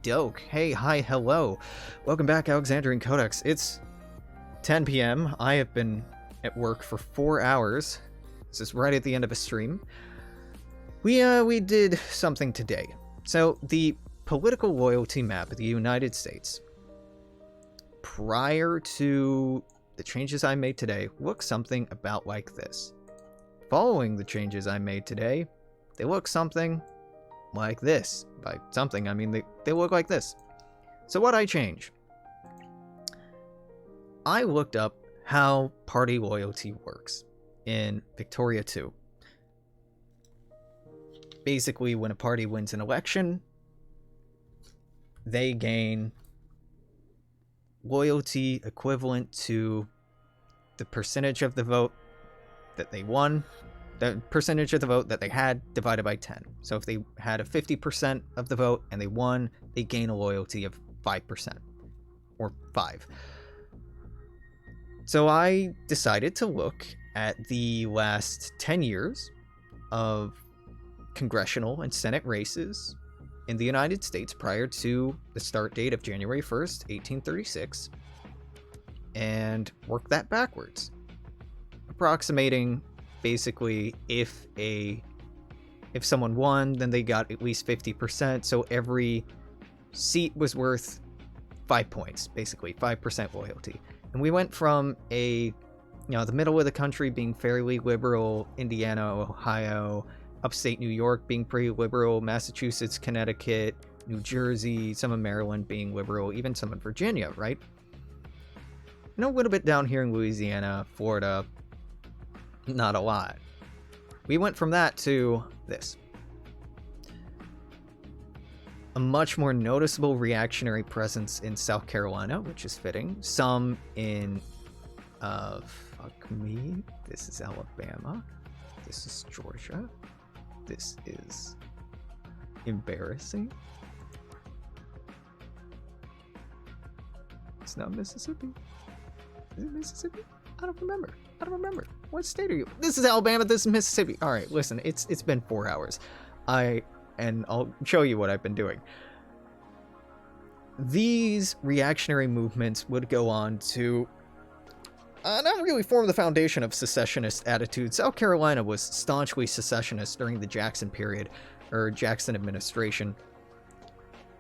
Doke. Hey, hi, hello. Welcome back, Alexandrian Codex. It's 10 p.m. I have been at work for 4 hours. This is right at the end of a stream. We did something today. So, the political loyalty map of the United States, prior to the changes I made today, looks something about like this. Following the changes I made today, they look something like this. By something, I mean they look like this. So what I change? I looked up how party loyalty works in Victoria 2. Basically, when a party wins an election, they gain loyalty equivalent to the percentage of the vote that they won, the percentage of the vote that they had divided by 10. So if they had a 50% of the vote and they won, they gain a loyalty of 5%, or 5. So I decided to look at the last 10 years of congressional and Senate races in the United States prior to the start date of January 1st, 1836, and work that backwards, approximating basically if someone won, then they got at least 50%, so every seat was worth 5 points, basically 5% loyalty. And we went from the middle of the country being fairly liberal, Indiana, Ohio, upstate New York being pretty liberal, Massachusetts, Connecticut, New Jersey, some of Maryland being liberal, even some in Virginia, right? And a little bit down here in Louisiana, Florida, not a lot. We went from that to this. A much more noticeable reactionary presence in South Carolina, which is fitting. Some in, fuck me, this is Alabama. This is Georgia. This is embarrassing. It's not Mississippi. Is it Mississippi? I don't remember. What state are you? This is Alabama. This is Mississippi. All right, listen. It's been 4 hours. And I'll show you what I've been doing. These reactionary movements would go on to not really form the foundation of secessionist attitudes. South Carolina was staunchly secessionist during the Jackson period, or Jackson administration.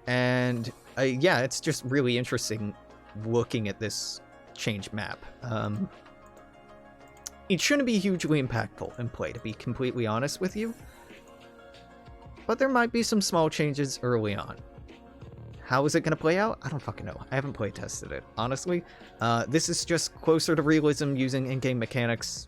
And yeah, it's just really interesting looking at this change map. It shouldn't be hugely impactful in play, to be completely honest with you. But there might be some small changes early on. How is it going to play out? I don't fucking know. I haven't play tested it, honestly. This is just closer to realism using in-game mechanics.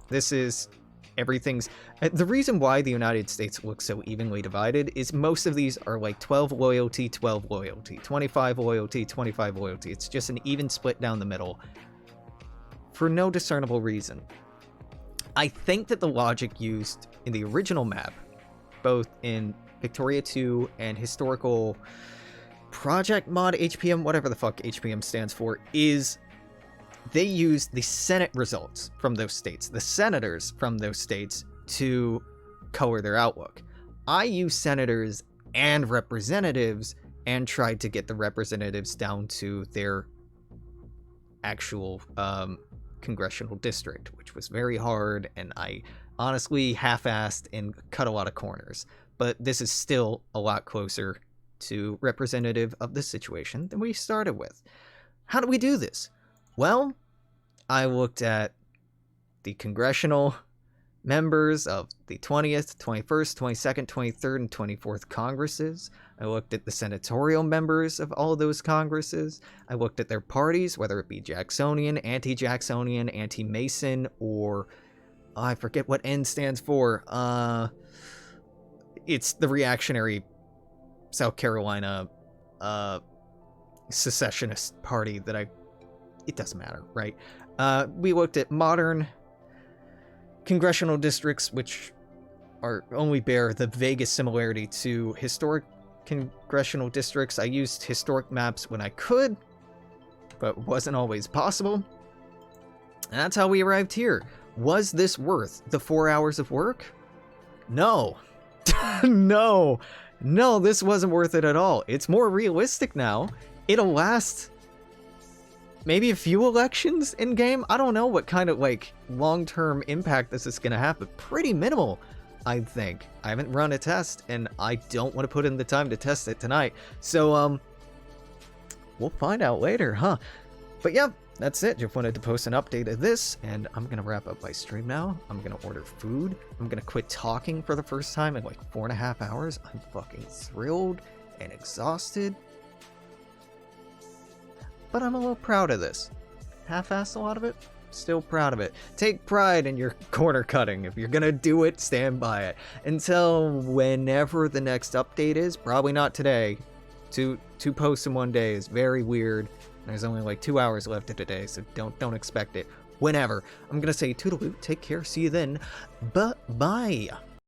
This is everything's... The reason why the United States looks so evenly divided is most of these are like 12 loyalty, 12 loyalty, 25 loyalty, 25 loyalty. It's just an even split down the middle for no discernible reason. I think that the logic used in the original map, both in Victoria 2 and historical Project Mod HPM, whatever the fuck HPM stands for, is they used the Senate results from those states, the senators from those states, to color their outlook. I used senators and representatives and tried to get the representatives down to their actual congressional district, which was very hard, and I honestly half-assed and cut a lot of corners. But this is still a lot closer to representative of the situation than we started with. How do we do this? Well, I looked at the congressional members of the 20th, 21st, 22nd, 23rd, and 24th Congresses. I looked at the senatorial members of all of those Congresses. I looked at their parties, whether it be Jacksonian, anti-Jacksonian, anti-Mason, or... I forget what N stands for. It's the reactionary South Carolina secessionist party that it doesn't matter, right? We looked at modern congressional districts, which only bear the vaguest similarity to historic congressional districts. I used historic maps when I could, but wasn't always possible. And that's how we arrived here. Was this worth the 4 hours of work? No. No. No, this wasn't worth it at all. It's more realistic now. It'll last maybe a few elections in game. I don't know what kind of like long-term impact this is gonna have, but pretty minimal, I think. I haven't run a test, and I don't want to put in the time to test it tonight. So we'll find out later, huh? But yeah, that's it. Just wanted to post an update of this, and I'm gonna wrap up my stream now. I'm gonna order food. I'm gonna quit talking for the first time in like 4.5 hours. I'm fucking thrilled and exhausted, but I'm a little proud of this. Half-assed a lot of it, still proud of it. Take pride in your corner cutting. If you're gonna do it, stand by it. Until whenever the next update is, probably not today. Two posts in one day is very weird. There's only like 2 hours left of today, so don't expect it. Whenever. I'm gonna say toodaloo, take care, see you then. Bye.